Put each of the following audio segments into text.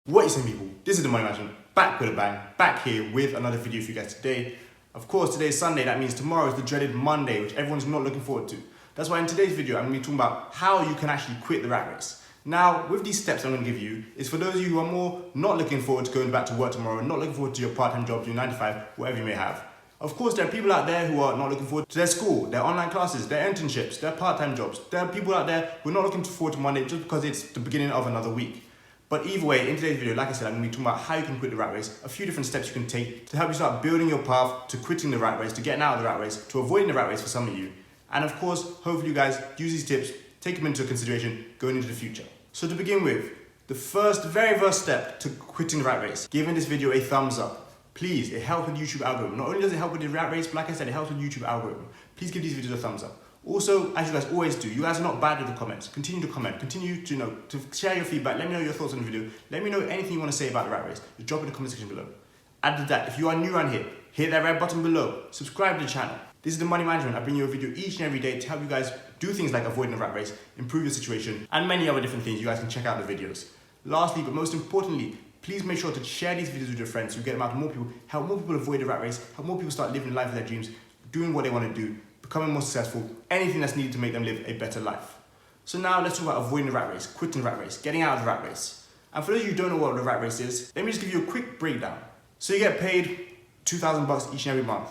What is up, people? This is the Money Management, back with a bang, back here with another video for you guys today. Of course, today is Sunday, that means tomorrow is the dreaded Monday, which everyone's not looking forward to. That's why in today's video, I'm going to be talking about how you can actually quit the rat race. Now, with these steps I'm going to give you, is for those of you who are more not looking forward to going back to work tomorrow, not looking forward to your part-time jobs, your 9 to 5, whatever you may have. Of course, there are people out there who are not looking forward to their school, their online classes, their internships, their part-time jobs. There are people out there who are not looking forward to Monday just because it's the beginning of another week. But either way, in today's video, like I said, I'm going to be talking about how you can quit the rat race, a few different steps you can take to help you start building your path to quitting the rat race, to getting out of the rat race, to avoiding the rat race for some of you. And of course, hopefully you guys use these tips, take them into consideration going into the future. So to begin with, the very first step to quitting the rat race, giving this video a thumbs up. Please, it helps with the YouTube algorithm. Not only does it help with the rat race, but like I said, it helps with the YouTube algorithm. Please give these videos a thumbs up. Also, as you guys always do, you guys are not bad with the comments. Continue to comment, continue to to share your feedback. Let me know your thoughts on the video. Let me know anything you want to say about the rat race. Just drop it in the comment section below. Add to that, if you are new around here, hit that red button below. Subscribe to the channel. This is the Money Management. I bring you a video each and every day to help you guys do things like avoiding the rat race, improve your situation, and many other different things. You guys can check out the videos. Lastly, but most importantly, please make sure to share these videos with your friends so you get them out to more people, help more people avoid the rat race, help more people start living the life of their dreams, doing what they want to do, becoming more successful, anything that's needed to make them live a better life. So now let's talk about avoiding the rat race, quitting the rat race, getting out of the rat race. And for those of you who don't know what the rat race is, let me just give you a quick breakdown. So you get paid $2,000 each and every month.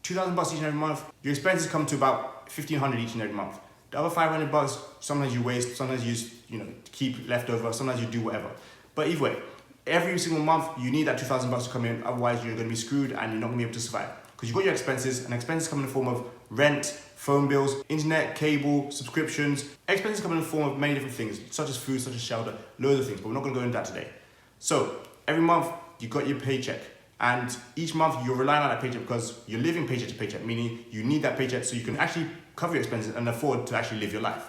$2,000 each and every month, your expenses come to about $1,500 each and every month. The other $500, sometimes you waste, sometimes you keep leftover, sometimes you do whatever. But either way, every single month you need that $2,000 to come in, otherwise you're going to be screwed and you're not going to be able to survive. Because you've got your expenses, and expenses come in the form of rent, phone bills, internet, cable, subscriptions. Expenses come in the form of many different things, such as food, such as shelter, loads of things, but we're not going to go into that today. So every month you got your paycheck, and each month you're relying on that paycheck because you're living paycheck to paycheck, meaning you need that paycheck so you can actually cover your expenses and afford to actually live your life.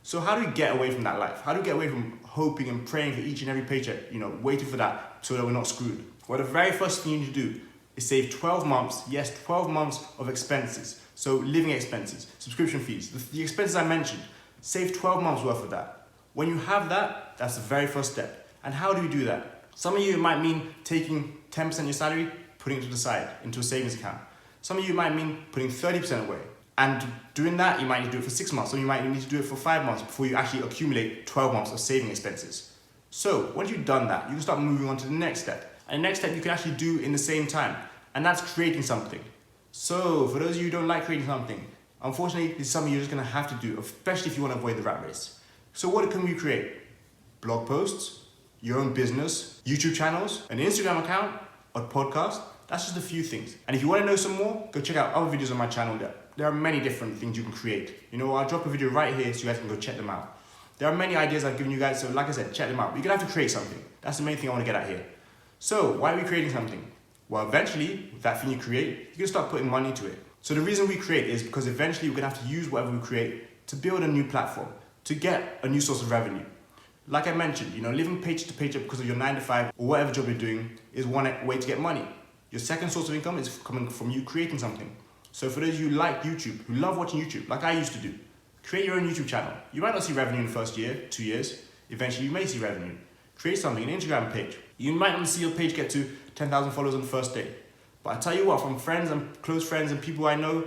So how do we get away from that life? How do we get away from hoping and praying for each and every paycheck, waiting for that so that we're not screwed? Well, the very first thing you need to do is save 12 months, yes, 12 months of expenses. So living expenses, subscription fees, the expenses I mentioned, save 12 months worth of that. When you have that, that's the very first step. And how do you do that? Some of you, it might mean taking 10% of your salary, putting it to the side into a savings account. Some of you might mean putting 30% away. And doing that, you might need to do it for 6 months. Some of you might need to do it for 5 months before you actually accumulate 12 months of saving expenses. So once you've done that, you can start moving on to the next step. And the next step you can actually do in the same time. And that's creating something. So for those of you who don't like creating something, unfortunately, this is something you're just going to have to do, especially if you want to avoid the rat race. So what can we create? Blog posts, your own business, YouTube channels, an Instagram account, a podcast. That's just a few things. And if you want to know some more, go check out other videos on my channel. There are many different things you can create. I'll drop a video right here so you guys can go check them out. There are many ideas I've given you guys, so like I said, check them out. You're going to have to create something. That's the main thing I want to get at here. So why are we creating something? Well, eventually, with that thing you create, you can start putting money to it. So the reason we create is because eventually we're going to have to use whatever we create to build a new platform, to get a new source of revenue. Like I mentioned, living paycheck to paycheck because of your 9 to 5 or whatever job you're doing is one way to get money. Your second source of income is coming from you creating something. So for those of you who like YouTube, who love watching YouTube, like I used to do, create your own YouTube channel. You might not see revenue in the first year, 2 years. Eventually you may see revenue. Create something, an Instagram page. You might not see your page get to 10,000 followers on the first day. But I tell you what, from friends and close friends and people I know,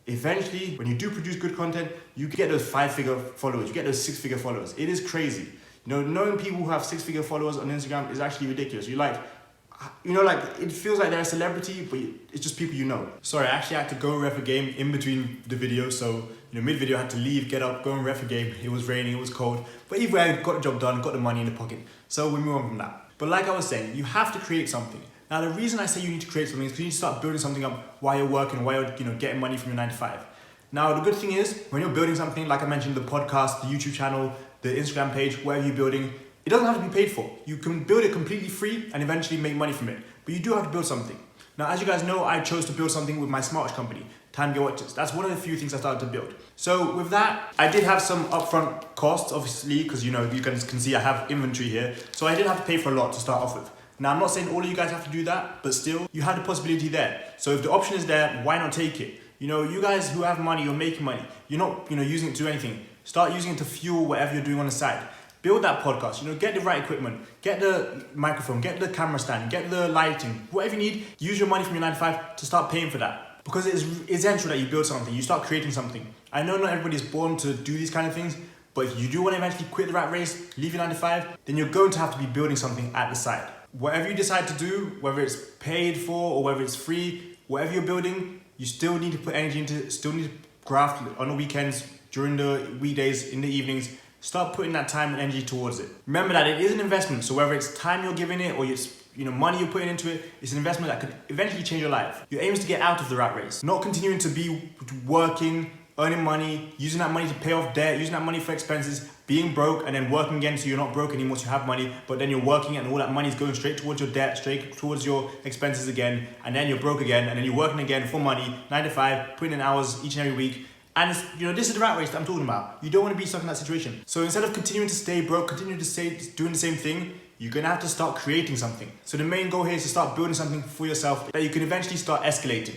eventually when you do produce good content, you get those 5-figure followers, you get those 6-figure followers. It is crazy. Knowing people who have 6-figure followers on Instagram is actually ridiculous. It feels like they're a celebrity, but it's just people you know. Sorry, I actually had to go ref a game in between the video. So, mid-video I had to leave, get up, go and ref a game. It was raining, it was cold. But either way, I got the job done, got the money in the pocket. So we move on from that. But like I was saying, you have to create something. Now, the reason I say you need to create something is because you need to start building something up while you're working, while you're getting money from your 9 to 5. Now, the good thing is, when you're building something, like I mentioned, the podcast, the YouTube channel, the Instagram page, whatever you're building, it doesn't have to be paid for. You can build it completely free and eventually make money from it. But you do have to build something. Now, as you guys know, I chose to build something with my smartwatch company, Time Gear Watches. That's one of the few things I started to build. So with that, I did have some upfront costs, obviously, because you guys can see I have inventory here. So I did have to pay for a lot to start off with. Now, I'm not saying all of you guys have to do that, but still, you have the possibility there. So if the option is there, why not take it? You guys who have money, you're making money. You're not, using it to do anything. Start using it to fuel whatever you're doing on the side. build that podcast, get the right equipment, get the microphone, get the camera stand, get the lighting, whatever you need, use your money from your 9 to 5 to start paying for that. Because it is essential that you build something, you start creating something. I know not everybody is born to do these kind of things, but if you do want to eventually quit the rat race, leave your 9 to 5, then you're going to have to be building something at the side. Whatever you decide to do, whether it's paid for or whether it's free, whatever you're building, you still need to put energy into it, still need to graft on the weekends, during the weekdays, in the evenings. Start putting that time and energy towards it. Remember that it is an investment, so whether it's time you're giving it or it's money you're putting into it, it's an investment that could eventually change your life. Your aim is to get out of the rat race, not continuing to be working, earning money, using that money to pay off debt, using that money for expenses, being broke and then working again so you're not broke anymore, so you have money, but then you're working and all that money is going straight towards your debt, straight towards your expenses again, and then you're broke again, and then you're working again for money, 9 to 5, putting in hours each and every week. And it's, this is the rat race that I'm talking about. You don't want to be stuck in that situation. So instead of continuing to stay broke, continuing to stay doing the same thing, you're going to have to start creating something. So the main goal here is to start building something for yourself that you can eventually start escalating.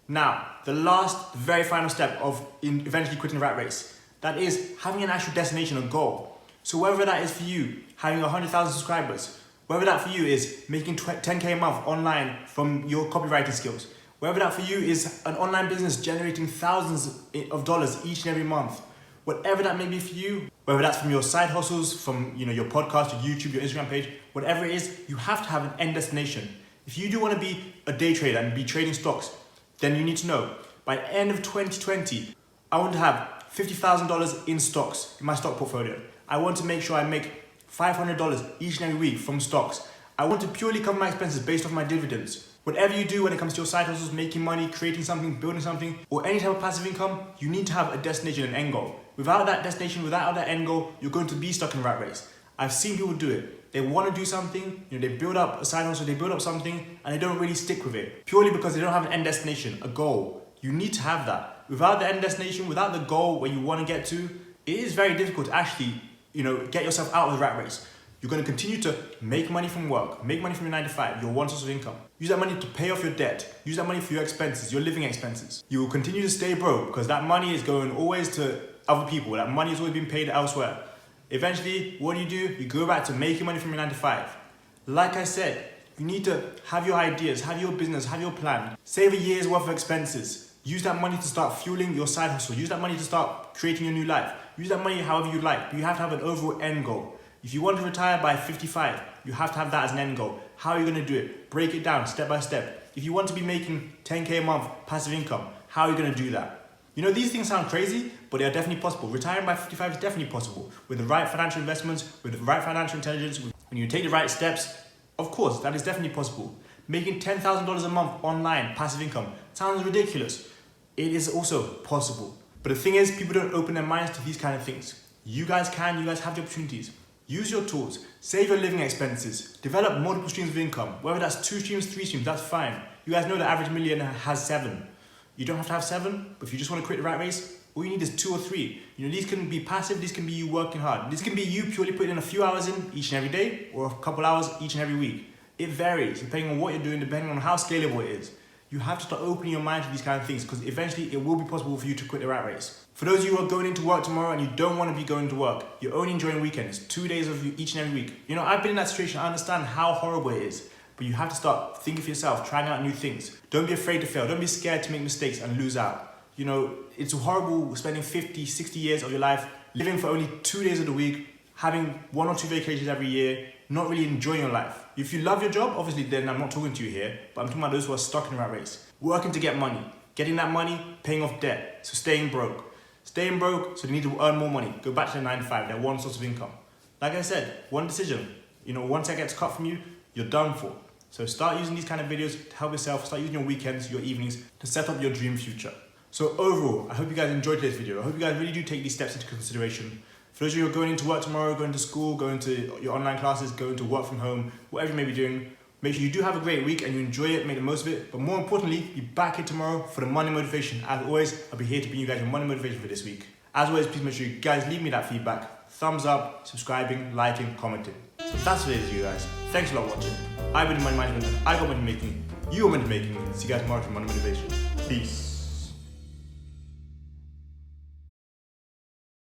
Now, the very final step of eventually quitting the rat race, that is having an actual destination, a goal. So whether that is for you, having 100,000 subscribers, whether that for you is making 10K a month online from your copywriting skills, whether that for you is an online business generating thousands of dollars each and every month, whatever that may be for you, whether that's from your side hustles, from your podcast, your YouTube, your Instagram page, whatever it is, you have to have an end destination. If you do want to be a day trader and be trading stocks, then you need to know, by the end of 2020, I want to have $50,000 in stocks, in my stock portfolio. I want to make sure I make $500 each and every week from stocks. I want to purely cover my expenses based off my dividends. Whatever you do when it comes to your side hustles, making money, creating something, building something, or any type of passive income, you need to have a destination, an end goal. Without that destination, without that end goal, you're going to be stuck in the rat race. I've seen people do it. They want to do something, they build up a side hustle, they build up something, and they don't really stick with it. Purely because they don't have an end destination, a goal. You need to have that. Without the end destination, without the goal where you want to get to, it is very difficult to actually, get yourself out of the rat race. You're going to continue to make money from work, make money from your 9 to 5, your one source of income. Use that money to pay off your debt. Use that money for your expenses, your living expenses. You will continue to stay broke because that money is going always to other people. That money is always being paid elsewhere. Eventually, what do? You go back to making money from your 9 to 5. Like I said, you need to have your ideas, have your business, have your plan. Save a year's worth of expenses. Use that money to start fueling your side hustle. Use that money to start creating your new life. Use that money however you like, but you have to have an overall end goal. If you want to retire by 55, you have to have that as an end goal. How are you going to do it? Break it down step by step. If you want to be making 10K a month passive income, how are you going to do that? These things sound crazy, but they are definitely possible. Retiring by 55 is definitely possible. With the right financial investments, with the right financial intelligence, when you take the right steps, of course, that is definitely possible. Making $10,000 a month online passive income sounds ridiculous. It is also possible. But the thing is, people don't open their minds to these kind of things. You guys can, you guys have the opportunities. Use your tools, save your living expenses, develop multiple streams of income. Whether that's 2 streams, 3 streams, that's fine. You guys know the average millionaire has 7. You don't have to have 7, but if you just want to quit the rat race, all you need is 2 or 3. These can be passive, these can be you working hard. This can be you purely putting in a few hours in each and every day, or a couple hours each and every week. It varies depending on what you're doing, depending on how scalable it is. You have to start opening your mind to these kind of things because eventually it will be possible for you to quit the rat race. For those of you who are going into work tomorrow and you don't want to be going to work, you're only enjoying weekends, 2 days of each and every week. I've been in that situation, I understand how horrible it is, but you have to start thinking for yourself, trying out new things. Don't be afraid to fail, don't be scared to make mistakes and lose out. It's horrible spending 50, 60 years of your life living for only 2 days of the week, having 1 or 2 vacations every year, not really enjoying your life. If you love your job, obviously then I'm not talking to you here, but I'm talking about those who are stuck in the rat race. Working to get money, getting that money, paying off debt, so staying broke. Staying broke, so they need to earn more money. Go back to their 9 to 5, their one source of income. Like I said, one decision. Once that gets cut from you, you're done for. So start using these kind of videos to help yourself, start using your weekends, your evenings, to set up your dream future. So overall, I hope you guys enjoyed today's video. I hope you guys really do take these steps into consideration. For those of you who are going into work tomorrow, going to school, going to your online classes, going to work from home, whatever you may be doing, make sure you do have a great week and you enjoy it, make the most of it. But more importantly, be back here tomorrow for the Monday motivation. As always, I'll be here to bring you guys your Monday motivation for this week. As always, please make sure you guys leave me that feedback. Thumbs up, subscribing, liking, commenting. So that's what it is, you guys. Thanks a lot for watching. I've been in money management and I got money making. You are money making. See you guys tomorrow for Monday motivation. Peace.